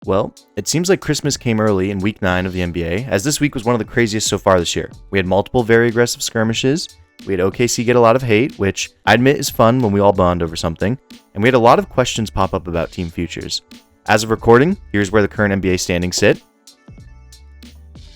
Well, it seems like Christmas came early in week 9 of the NBA, as this week was one of the craziest so far this year. We had multiple very aggressive skirmishes, we had OKC get a lot of hate, which I admit is fun when we all bond over something, and we had a lot of questions pop up about team futures. As of recording, here's where the current NBA standings sit.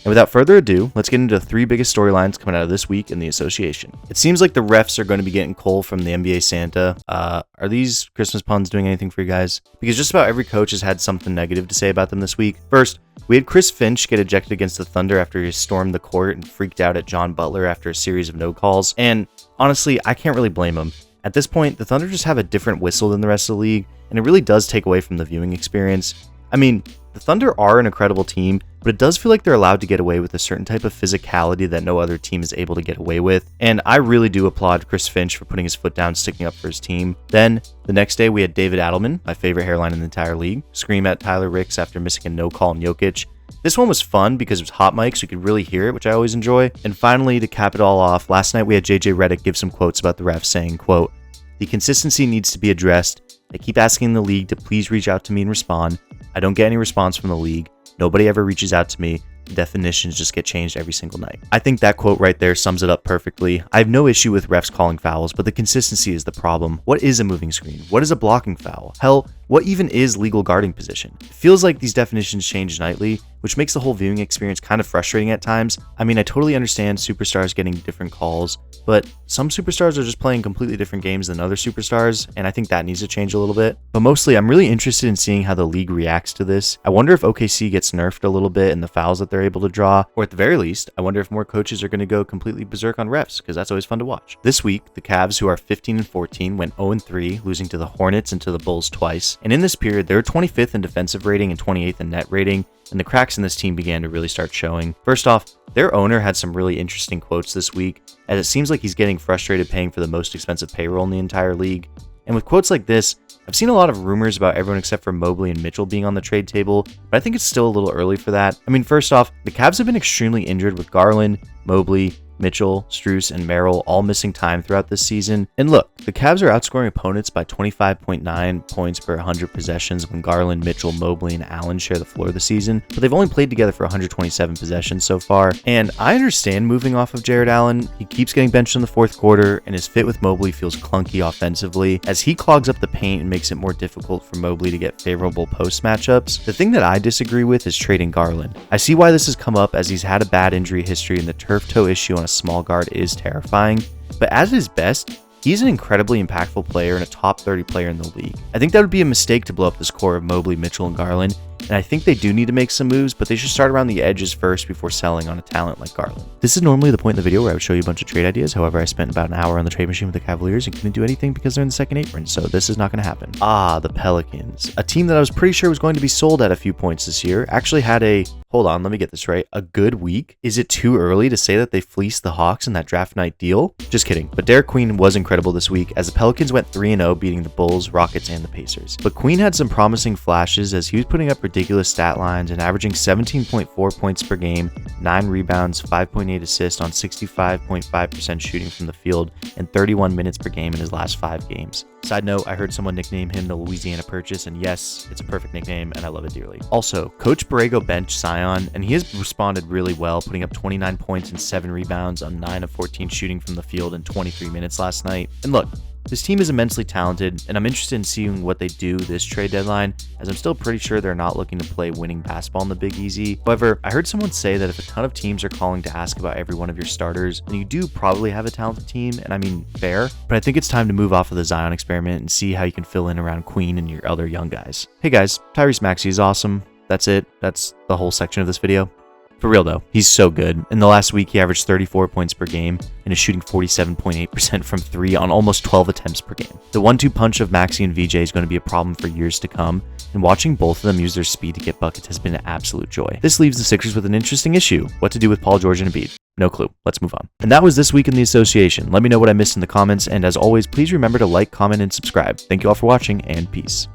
And without further ado, let's get into the 3 biggest storylines coming out of this week in the association. It seems like the refs are going to be getting coal from the NBA Santa. Are these Christmas puns doing anything for you guys? Because just about every coach has had something negative to say about them this week. First, we had Chris Finch get ejected against the Thunder after he stormed the court and freaked out at John Butler after a series of no calls. And honestly, I can't really blame him. At this point, the Thunder just have a different whistle than the rest of the league, and it really does take away from the viewing experience. I mean, the Thunder are an incredible team, but it does feel like they're allowed to get away with a certain type of physicality that no other team is able to get away with, and I really do applaud Chris Finch for putting his foot down, sticking up for his team. Then, the next day, we had David Adelman, my favorite hairline in the entire league, scream at Tyler Ricks after missing a no-call on Jokic. This one was fun because it was hot mic, so you could really hear it, which I always enjoy. And finally, to cap it all off, last night we had JJ Redick give some quotes about the refs, saying, quote, "The consistency needs to be addressed. I keep asking the league to please reach out to me and respond. I don't get any response from the league. Nobody ever reaches out to me. The definitions just get changed every single night." I think that quote right there sums it up perfectly. I have no issue with refs calling fouls, but the consistency is the problem. What is a moving screen? What is a blocking foul? Hell, what even is legal guarding position? It feels like these definitions change nightly, which makes the whole viewing experience kind of frustrating at times. I mean, I totally understand superstars getting different calls, but some superstars are just playing completely different games than other superstars, and I think that needs to change a little bit. But mostly, I'm really interested in seeing how the league reacts to this. I wonder if OKC gets nerfed a little bit in the fouls that they're able to draw, or at the very least, I wonder if more coaches are going to go completely berserk on refs, because that's always fun to watch. This week, the Cavs, who are 15-14, went 0-3, losing to the Hornets and to the Bulls twice. And in this period, they were 25th in defensive rating and 28th in net rating, and the cracks in this team began to really start showing. First off, their owner had some really interesting quotes this week, as it seems like he's getting frustrated paying for the most expensive payroll in the entire league. And with quotes like this, I've seen a lot of rumors about everyone except for Mobley and Mitchell being on the trade table, but I think it's still a little early for that. I mean, first off, the Cavs have been extremely injured with Garland, Mobley, Mitchell, Strus, and Merrill all missing time throughout this season. And look, the Cavs are outscoring opponents by 25.9 points per 100 possessions when Garland, Mitchell, Mobley, and Allen share the floor this season, but they've only played together for 127 possessions so far. And I understand moving off of Jared Allen. He keeps getting benched in the fourth quarter, and his fit with Mobley feels clunky offensively, as he clogs up the paint and makes it more difficult for Mobley to get favorable post matchups. The thing that I disagree with is trading Garland. I see why this has come up, as he's had a bad injury history, and the turf toe issue on a small guard is terrifying, but at his best, he's an incredibly impactful player and a top 30 player in the league. I think that would be a mistake to blow up this core of Mobley, Mitchell, and Garland, and I think they do need to make some moves, but they should start around the edges first before selling on a talent like Garland. This is normally the point in the video where I would show you a bunch of trade ideas. However, I spent about an hour on the trade machine with the Cavaliers and couldn't do anything because they're in the second apron, so this is not going to happen. The Pelicans. A team that I was pretty sure was going to be sold at a few points this year actually had a, hold on, let me get this right, a good week? Is it too early to say that they fleeced the Hawks in that draft night deal? Just kidding, but Derek Queen was incredible this week, as the Pelicans went 3-0, beating the Bulls, Rockets, and the Pacers. But Queen had some promising flashes, as he was putting up ridiculous stat lines and averaging 17.4 points per game, 9 rebounds, 5.8 assists on 65.5% shooting from the field, and 31 minutes per game in his last 5 games. Side note, I heard someone nickname him the Louisiana Purchase, and yes, it's a perfect nickname, and I love it dearly. Also, Coach Borrego benched Zion, and he has responded really well, putting up 29 points and 7 rebounds on 9 of 14 shooting from the field in 23 minutes last night. And look, this team is immensely talented, and I'm interested in seeing what they do this trade deadline, as I'm still pretty sure they're not looking to play winning basketball in the Big Easy. However, I heard someone say that if a ton of teams are calling to ask about every one of your starters, then you do probably have a talented team, and I mean, fair, but I think it's time to move off of the Zion experiment and see how you can fill in around Queen and your other young guys. Hey guys, Tyrese Maxey is awesome. That's it. That's the whole section of this video. For real though, he's so good. In the last week, he averaged 34 points per game and is shooting 47.8% from 3 on almost 12 attempts per game. The 1-2 punch of Maxey and VJ is going to be a problem for years to come, and watching both of them use their speed to get buckets has been an absolute joy. This leaves the Sixers with an interesting issue: what to do with Paul George and Embiid. No clue. Let's move on. And that was this week in the association. Let me know what I missed in the comments, and as always, please remember to like, comment, and subscribe. Thank you all for watching, and peace.